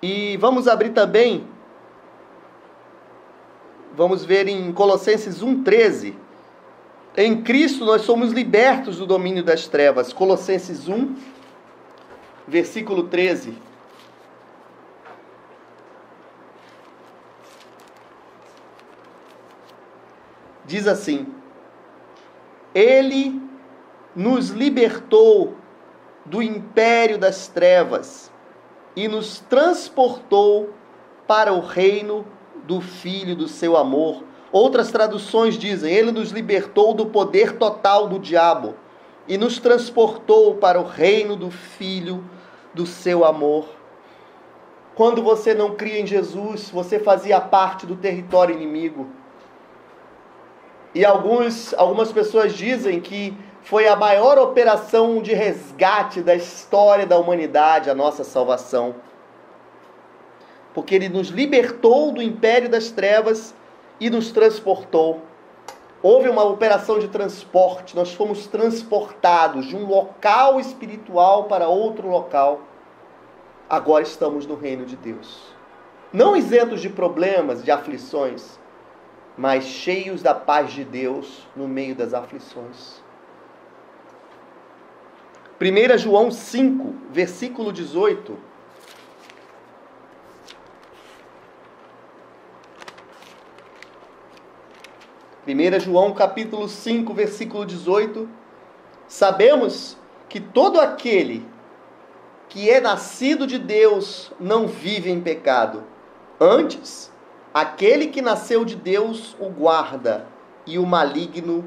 E vamos abrir também, vamos ver em Colossenses 1,13. Em Cristo nós somos libertos do domínio das trevas. Colossenses 1, versículo 13. Diz assim: Ele nos libertou do império das trevas e nos transportou para o reino do Filho do seu amor. Outras traduções dizem: Ele nos libertou do poder total do diabo e nos transportou para o reino do Filho do seu amor. Quando você não cria em Jesus, você fazia parte do território inimigo. E algumas pessoas dizem que foi a maior operação de resgate da história da humanidade, a nossa salvação. Porque Ele nos libertou do império das trevas e nos transportou. Houve uma operação de transporte, nós fomos transportados de um local espiritual para outro local. Agora estamos no reino de Deus. Não isentos de problemas, de aflições, mas cheios da paz de Deus no meio das aflições. 1 João 5, versículo 18. 1 João capítulo 5, versículo 18. Sabemos que todo aquele que é nascido de Deus não vive em pecado. Antes, aquele que nasceu de Deus o guarda, e o maligno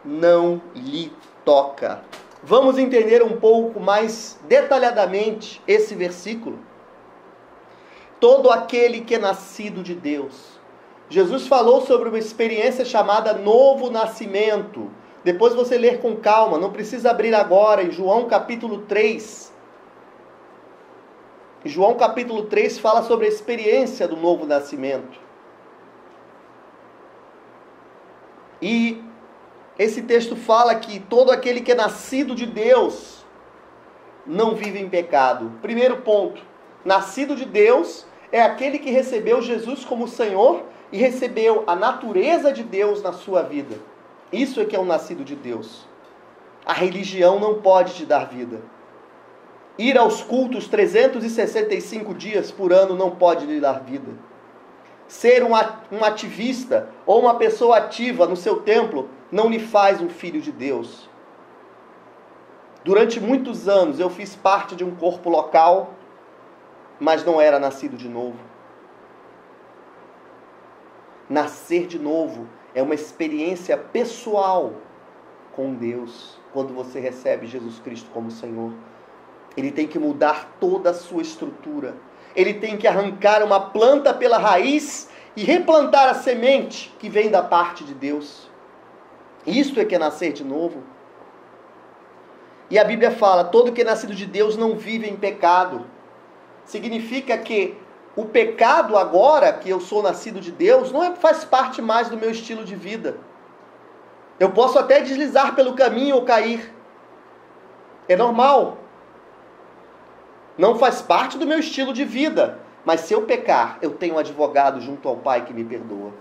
não lhe toca. Vamos entender um pouco mais detalhadamente esse versículo. Todo aquele que é nascido de Deus. Jesus falou sobre uma experiência chamada novo nascimento. Depois você ler com calma, não precisa abrir agora, em João capítulo 3. João capítulo 3 fala sobre a experiência do novo nascimento. E esse texto fala que todo aquele que é nascido de Deus não vive em pecado. Primeiro ponto, nascido de Deus é aquele que recebeu Jesus como Senhor e recebeu a natureza de Deus na sua vida. Isso é que é um nascido de Deus. A religião não pode te dar vida. Ir aos cultos 365 dias por ano não pode lhe dar vida. Ser um ativista ou uma pessoa ativa no seu templo não lhe faz um filho de Deus. Durante muitos anos eu fiz parte de um corpo local, mas não era nascido de novo. Nascer de novo é uma experiência pessoal com Deus, quando você recebe Jesus Cristo como Senhor. Ele tem que mudar toda a sua estrutura. Ele tem que arrancar uma planta pela raiz e replantar a semente que vem da parte de Deus. Isto é que é nascer de novo. E a Bíblia fala, todo que é nascido de Deus não vive em pecado. Significa que o pecado agora, que eu sou nascido de Deus, não faz parte mais do meu estilo de vida. Eu posso até deslizar pelo caminho ou cair. É normal. Não faz parte do meu estilo de vida. Mas se eu pecar, eu tenho um advogado junto ao Pai que me perdoa.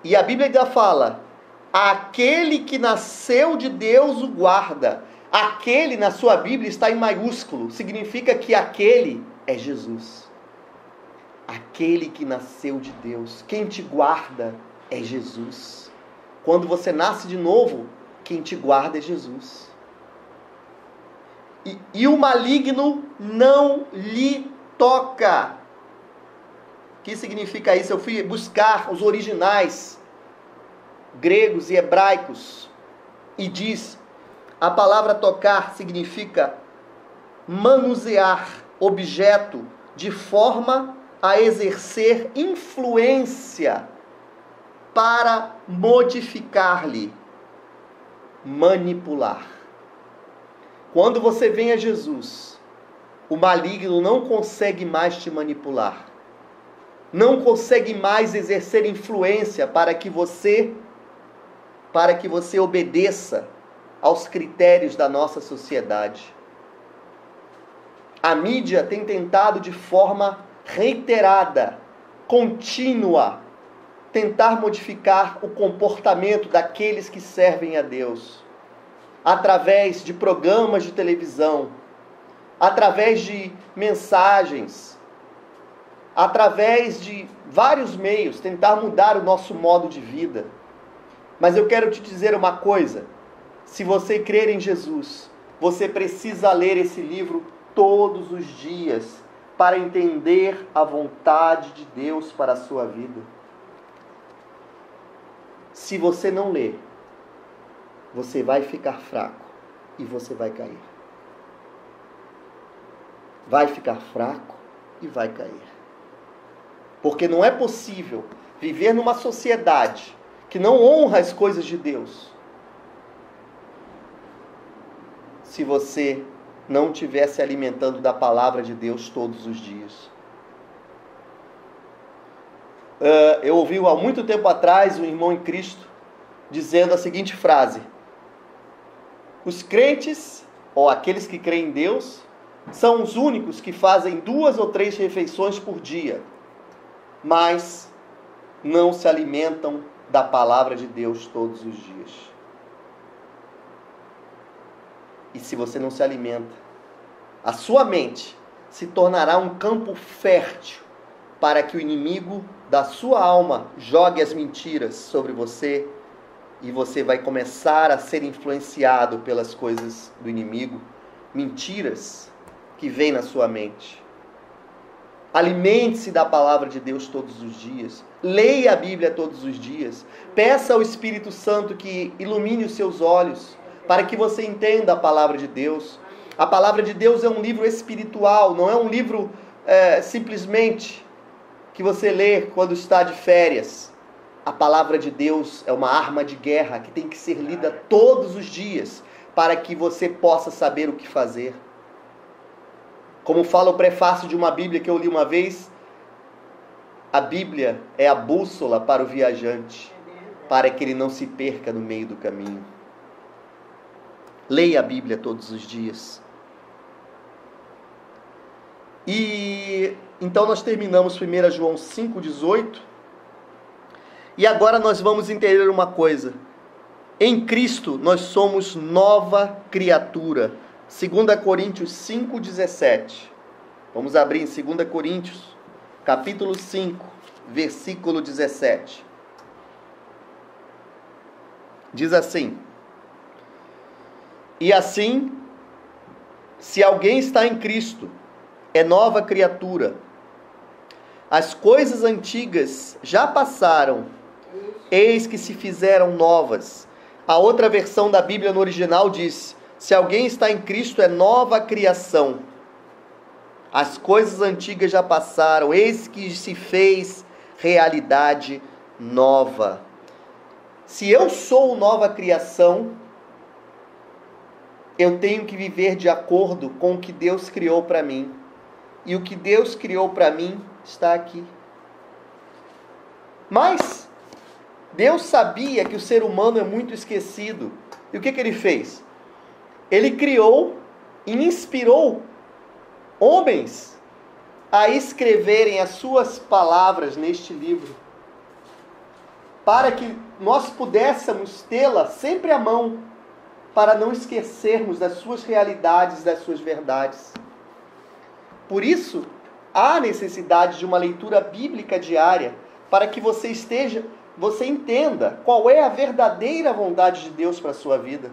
E a Bíblia ainda fala, aquele que nasceu de Deus o guarda. Aquele na sua Bíblia está em maiúsculo. Significa que aquele é Jesus. Aquele que nasceu de Deus. Quem te guarda é Jesus. Quando você nasce de novo, quem te guarda é Jesus. E o maligno não lhe toca. O que significa isso? Eu fui buscar os originais gregos e hebraicos e diz, a palavra tocar significa manusear objeto de forma a exercer influência para modificar-lhe, manipular. Quando você vem a Jesus, o maligno não consegue mais te manipular. Não consegue mais exercer influência para que você obedeça aos critérios da nossa sociedade. A mídia tem tentado de forma reiterada, contínua, tentar modificar o comportamento daqueles que servem a Deus, através de programas de televisão, através de mensagens, através de vários meios, tentar mudar o nosso modo de vida. Mas eu quero te dizer uma coisa: se você crer em Jesus, você precisa ler esse livro todos os dias para entender a vontade de Deus para a sua vida. Se você não ler, você vai ficar fraco e você vai cair. Vai ficar fraco e vai cair. Porque não é possível viver numa sociedade que não honra as coisas de Deus se você não estiver se alimentando da palavra de Deus todos os dias. Eu ouvi há muito tempo atrás um irmão em Cristo dizendo a seguinte frase: os crentes, ou aqueles que creem em Deus, são os únicos que fazem 2 ou 3 refeições por dia, mas não se alimentam da palavra de Deus todos os dias. E se você não se alimenta, a sua mente se tornará um campo fértil para que o inimigo da sua alma jogue as mentiras sobre você, e você vai começar a ser influenciado pelas coisas do inimigo, mentiras que vêm na sua mente. Alimente-se da palavra de Deus todos os dias. Leia a Bíblia todos os dias. Peça ao Espírito Santo que ilumine os seus olhos para que você entenda a palavra de Deus. A palavra de Deus é um livro espiritual, não é um livro simplesmente que você lê quando está de férias. A palavra de Deus é uma arma de guerra que tem que ser lida todos os dias para que você possa saber o que fazer. Como fala o prefácio de uma Bíblia que eu li uma vez, a Bíblia é a bússola para o viajante, para que ele não se perca no meio do caminho. Leia a Bíblia todos os dias. E então nós terminamos 1 João 5,18. E agora nós vamos entender uma coisa. Em Cristo nós somos nova criatura. 2 Coríntios 5,17. Vamos abrir em 2 Coríntios, capítulo 5, versículo 17. Diz assim: e assim, se alguém está em Cristo, é nova criatura. As coisas antigas já passaram, eis que se fizeram novas. A outra versão da Bíblia no original diz: se alguém está em Cristo, é nova criação. As coisas antigas já passaram, eis que se fez realidade nova. Se eu sou nova criação, eu tenho que viver de acordo com o que Deus criou para mim. E o que Deus criou para mim está aqui. Mas Deus sabia que o ser humano é muito esquecido. E o que ele fez? Ele criou e inspirou homens a escreverem as suas palavras neste livro, para que nós pudéssemos tê-la sempre à mão, para não esquecermos das suas realidades, das suas verdades. Por isso, há necessidade de uma leitura bíblica diária, para que você entenda qual é a verdadeira vontade de Deus para a sua vida.